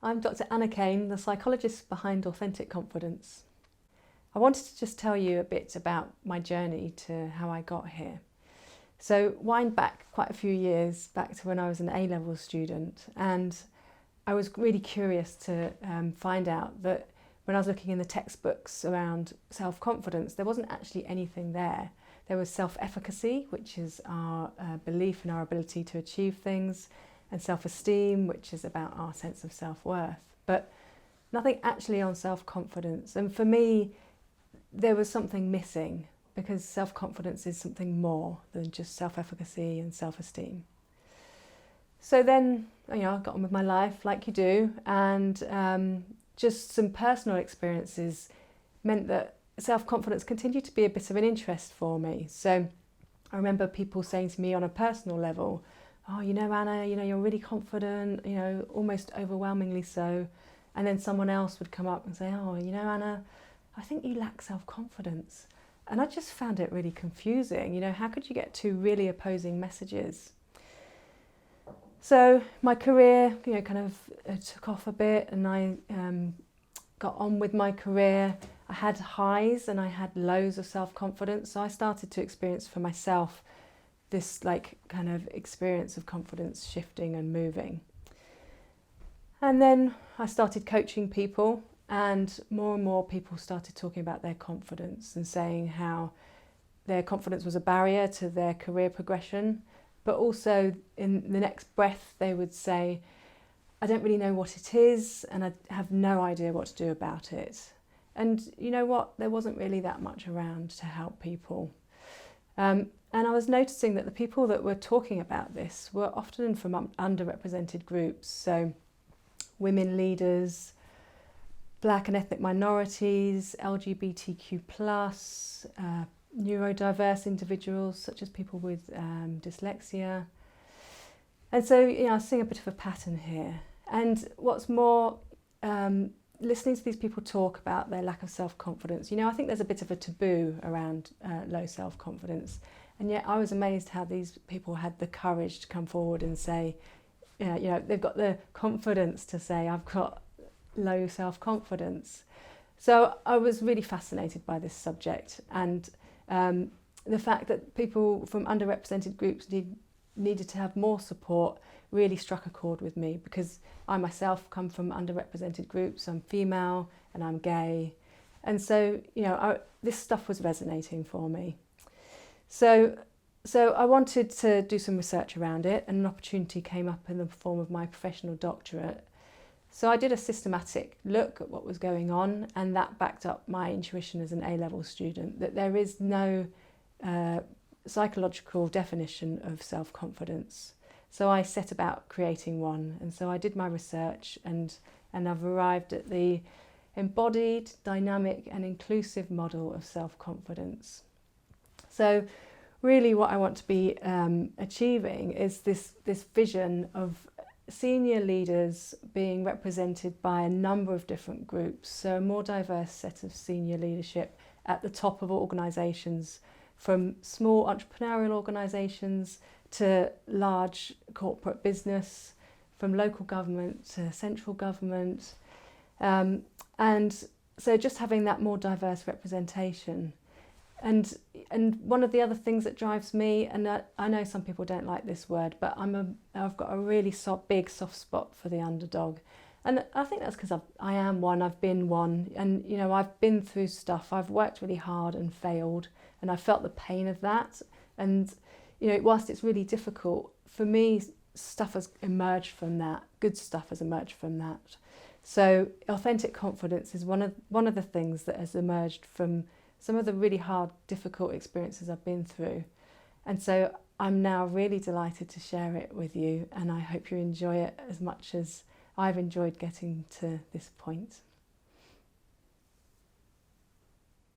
I'm Dr. Anna Kane, the psychologist behind Authentic Confidence. I wanted to just tell you a bit about my journey to how I got here. So wind back quite a few years, back to when I was an A-level student, and I was really curious to find out that when I was looking in the textbooks around self-confidence, there wasn't actually anything there. There was self-efficacy, which is our belief in our ability to achieve things, and self-esteem, which is about our sense of self-worth, but nothing actually on self-confidence. And for me, there was something missing, because self-confidence is something more than just self-efficacy and self-esteem. So then, I got on with my life like you do, and just some personal experiences meant that self-confidence continued to be a bit of an interest for me. So I remember people saying to me on a personal level, "Oh, Anna, you're really confident, almost overwhelmingly so." And then someone else would come up and say, "Oh, Anna, I think you lack self-confidence." And I just found it really confusing. How could you get two really opposing messages? So my career, kind of took off a bit, and I got on with my career. I had highs and I had lows of self-confidence. So I started to experience for myself this kind of experience of confidence shifting and moving. And then I started coaching people, and more people started talking about their confidence and saying how their confidence was a barrier to their career progression. But also in the next breath, they would say, "I don't really know what it is, and I have no idea what to do about it." And you know what? There wasn't really that much around to help people. And I was noticing that the people that were talking about this were often from underrepresented groups. So women leaders, black and ethnic minorities, LGBTQ+, neurodiverse individuals, such as people with dyslexia. And so, I was seeing a bit of a pattern here. And what's more, listening to these people talk about their lack of self-confidence, I think there's a bit of a taboo around low self-confidence. And yet I was amazed how these people had the courage to come forward and say, they've got the confidence to say, "I've got low self-confidence." So I was really fascinated by this subject, and the fact that people from underrepresented groups needed to have more support really struck a chord with me, because I myself come from underrepresented groups. I'm female and I'm gay, and so this stuff was resonating for me. So I wanted to do some research around it, and an opportunity came up in the form of my professional doctorate. So I did a systematic look at what was going on, and that backed up my intuition as an A-level student, that there is no psychological definition of self-confidence. So I set about creating one, and so I did my research, and I've arrived at the embodied, dynamic and inclusive model of self-confidence. So really what I want to be achieving is this vision of senior leaders being represented by a number of different groups, so a more diverse set of senior leadership at the top of organisations, from small entrepreneurial organisations to large corporate business, from local government to central government, and so just having that more diverse representation. And one of the other things that drives me, and I know some people don't like this word, but I've got a really big soft spot for the underdog. And I think that's because I am one, I've been one, and I've been through stuff. I've worked really hard and failed, and I felt the pain of that. And whilst it's really difficult, for me, stuff has emerged from that. Good stuff has emerged from that. So authentic confidence is one of the things that has emerged from some of the really hard, difficult experiences I've been through. And so I'm now really delighted to share it with you, and I hope you enjoy it as much as I've enjoyed getting to this point.